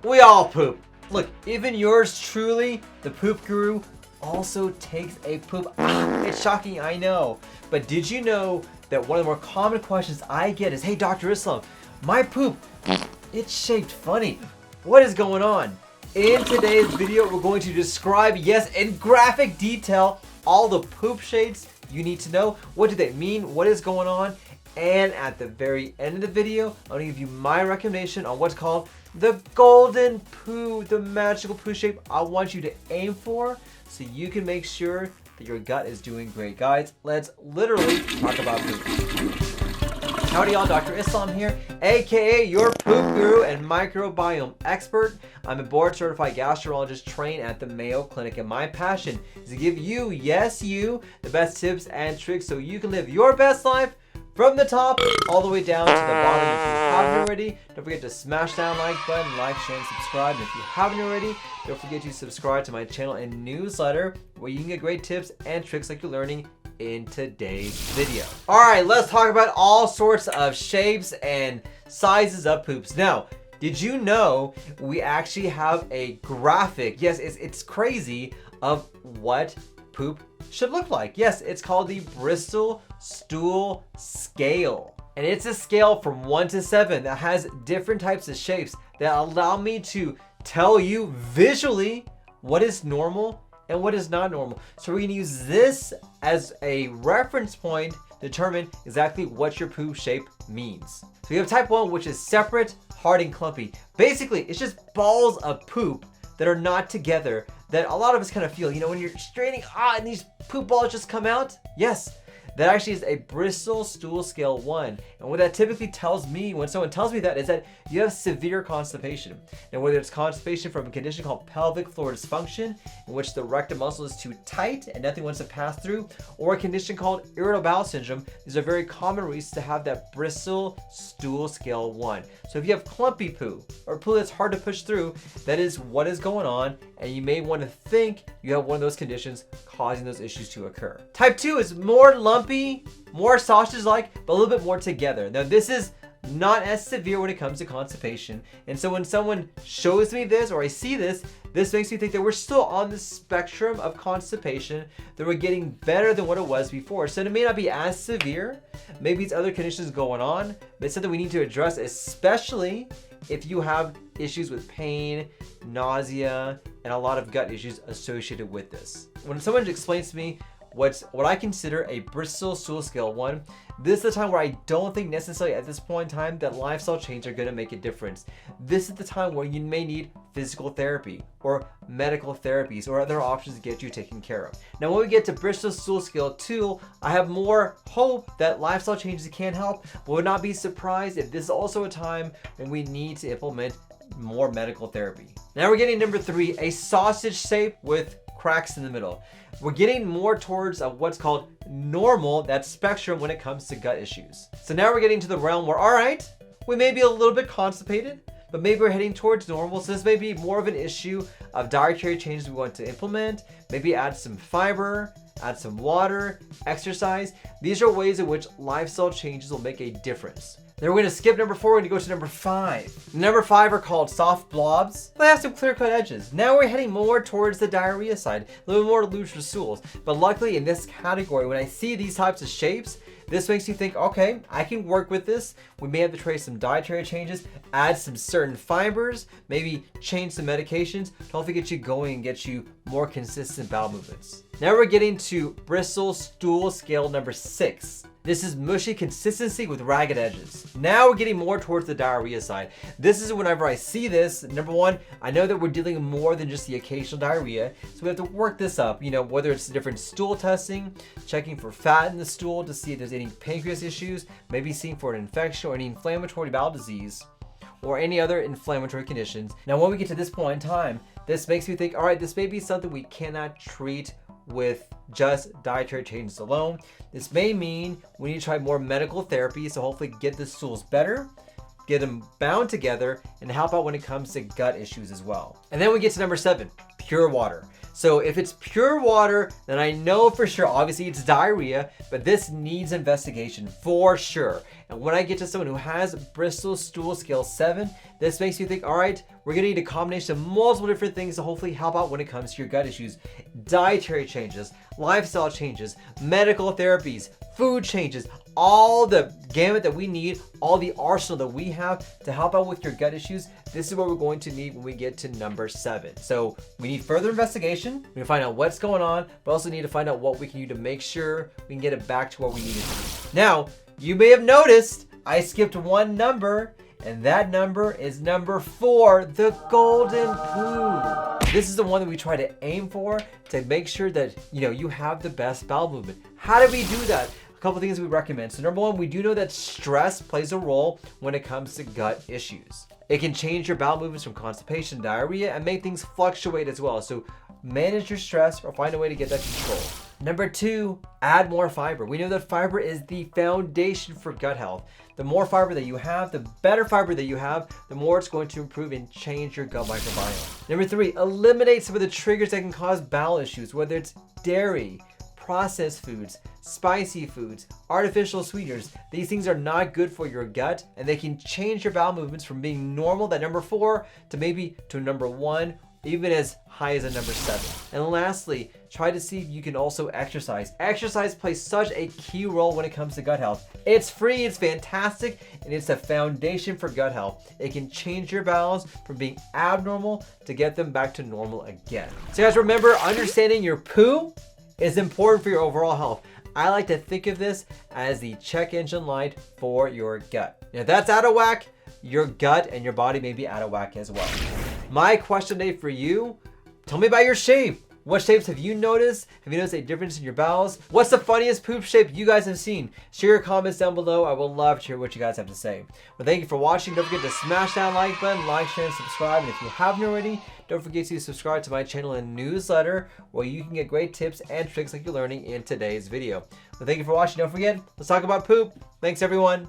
We all poop. Look, even yours truly, the poop guru, also takes a poop. It's shocking, I know. But did you know that one of the more common questions I get is, hey, Dr. Islam, my poop, it's shaped funny. What is going on? In today's video, we're going to describe, yes, in graphic detail, all the poop shapes you need to know. What do they mean? What is going on? And at the very end of the video, I'm going to give you my recommendation on what's called the golden poo, the magical poo shape I want you to aim for so you can make sure that your gut is doing great. Guys, let's literally talk about poop. Howdy y'all, Dr. Islam here, aka your poop guru and microbiome expert. I'm a board certified gastroenterologist trained at the Mayo Clinic, and my passion is to give you, yes you, the best tips and tricks so you can live your best life from the top all the way down to the bottom. If you haven't already, don't forget to smash that like button, like, share, and subscribe. And if you haven't already, don't forget to subscribe to my channel and newsletter where you can get great tips and tricks like you're learning in today's video. All right, let's talk about all sorts of shapes and sizes of poops. Now, did you know we actually have a graphic? Yes, it's crazy of what poop should look like. Yes, it's called the Bristol Stool Scale. And it's a scale from 1 to 7 that has different types of shapes that allow me to tell you visually what is normal and what is not normal. So we're gonna use this as a reference point to determine exactly what your poop shape means. So we have type 1, which is separate, hard, and clumpy. Basically, it's just balls of poop that are not together that a lot of us kind of feel, you know, when you're straining, and these poop balls just come out. Yes, that actually is a Bristol Stool Scale 1. And what that typically tells me, when someone tells me that, is that you have severe constipation. Now, whether it's constipation from a condition called pelvic floor dysfunction, in which the rectum muscle is too tight and nothing wants to pass through, or a condition called irritable bowel syndrome, these are very common reasons to have that Bristol Stool Scale 1. So if you have clumpy poo, or poo that's hard to push through, that is what is going on, and you may want to think you have one of those conditions causing those issues to occur. Type 2 is more lumpy, more sausage-like, but a little bit more together. Now, this is not as severe when it comes to constipation. And so when someone shows me this, or I see this, this makes me think that we're still on the spectrum of constipation, that we're getting better than what it was before. So it may not be as severe. Maybe it's other conditions going on, but it's something we need to address, especially if you have issues with pain, nausea, and a lot of gut issues associated with this. When someone explains to me what I consider a Bristol Stool Scale 1, this is the time where I don't think necessarily at this point in time that lifestyle change are going to make a difference. This is the time where you may need physical therapy or medical therapies or other options to get you taken care of. Now, when we get to Bristol Stool Scale 2, I have more hope that lifestyle changes can help, but would not be surprised if this is also a time when we need to implement more medical therapy. Now we're getting number 3, a sausage shape with cracks in the middle. We're getting more towards what's called normal, that spectrum when it comes to gut issues. So now we're getting to the realm where, all right, we may be a little bit constipated, but maybe we're heading towards normal. So this may be more of an issue of dietary changes we want to implement. Maybe add some fiber, add some water, exercise. These are ways in which lifestyle changes will make a difference. Then we're going to skip number 4, we're going to go to number 5. Number 5 are called soft blobs. They have some clear-cut edges. Now we're heading more towards the diarrhea side, a little more looser stools. But luckily in this category, when I see these types of shapes, this makes you think, okay, I can work with this. We may have to try some dietary changes, add some certain fibers, maybe change some medications to hopefully get you going and get you more consistent bowel movements. Now we're getting to Bristol Stool Scale number 6. This is mushy consistency with ragged edges. Now we're getting more towards the diarrhea side. This is whenever I see this, number 1, I know that we're dealing more than just the occasional diarrhea. So we have to work this up, you know, whether it's different stool testing, checking for fat in the stool to see if there's any pancreas issues, maybe seeing for an infection or any inflammatory bowel disease, or any other inflammatory conditions. Now, when we get to this point in time, this makes me think, all right, this may be something we cannot treat with just dietary changes alone. This may mean we need to try more medical therapy, so hopefully get the stools better, get them bound together, and help out when it comes to gut issues as well. And then we get to number 7, pure water. So if it's pure water, then I know for sure, obviously it's diarrhea, but this needs investigation for sure. And when I get to someone who has Bristol Stool Scale 7, this makes me think, all right, we're gonna need a combination of multiple different things to hopefully help out when it comes to your gut issues. Dietary changes, lifestyle changes, medical therapies, food changes, all the gamut that we need, all the arsenal that we have to help out with your gut issues. This is what we're going to need when we get to number 7. So we need further investigation. We need to find out what's going on, but also need to find out what we can do to make sure we can get it back to where we need it to be. Now, you may have noticed I skipped one number, and that number is number 4, the golden poo. This is the one that we try to aim for to make sure that, you have the best bowel movement. How do we do that? A couple things we recommend. So number 1, we do know that stress plays a role when it comes to gut issues. It can change your bowel movements from constipation, diarrhea, and make things fluctuate as well. So manage your stress or find a way to get that control. Number 2, add more fiber. We know that fiber is the foundation for gut health. The more fiber that you have, the better fiber that you have, the more it's going to improve and change your gut microbiome. Number 3, eliminate some of the triggers that can cause bowel issues, whether it's dairy, processed foods, spicy foods, artificial sweeteners. These things are not good for your gut, and they can change your bowel movements from being normal, that number 4, to maybe to number 1, even as high as a number 7. And lastly, try to see if you can also exercise. Exercise plays such a key role when it comes to gut health. It's free, it's fantastic, and it's a foundation for gut health. It can change your bowels from being abnormal to get them back to normal again. So guys, remember, understanding your poo is important for your overall health. I like to think of this as the check engine light for your gut. Now, if that's out of whack, your gut and your body may be out of whack as well. My question today for you, tell me about your shape. What shapes have you noticed? Have you noticed a difference in your bowels? What's the funniest poop shape you guys have seen? Share your comments down below. I will love to hear what you guys have to say. Well, thank you for watching. Don't forget to smash that like button, like, share, and subscribe. And if you haven't already, don't forget to subscribe to my channel and newsletter where you can get great tips and tricks like you're learning in today's video. Well, thank you for watching. Don't forget, let's talk about poop. Thanks, everyone.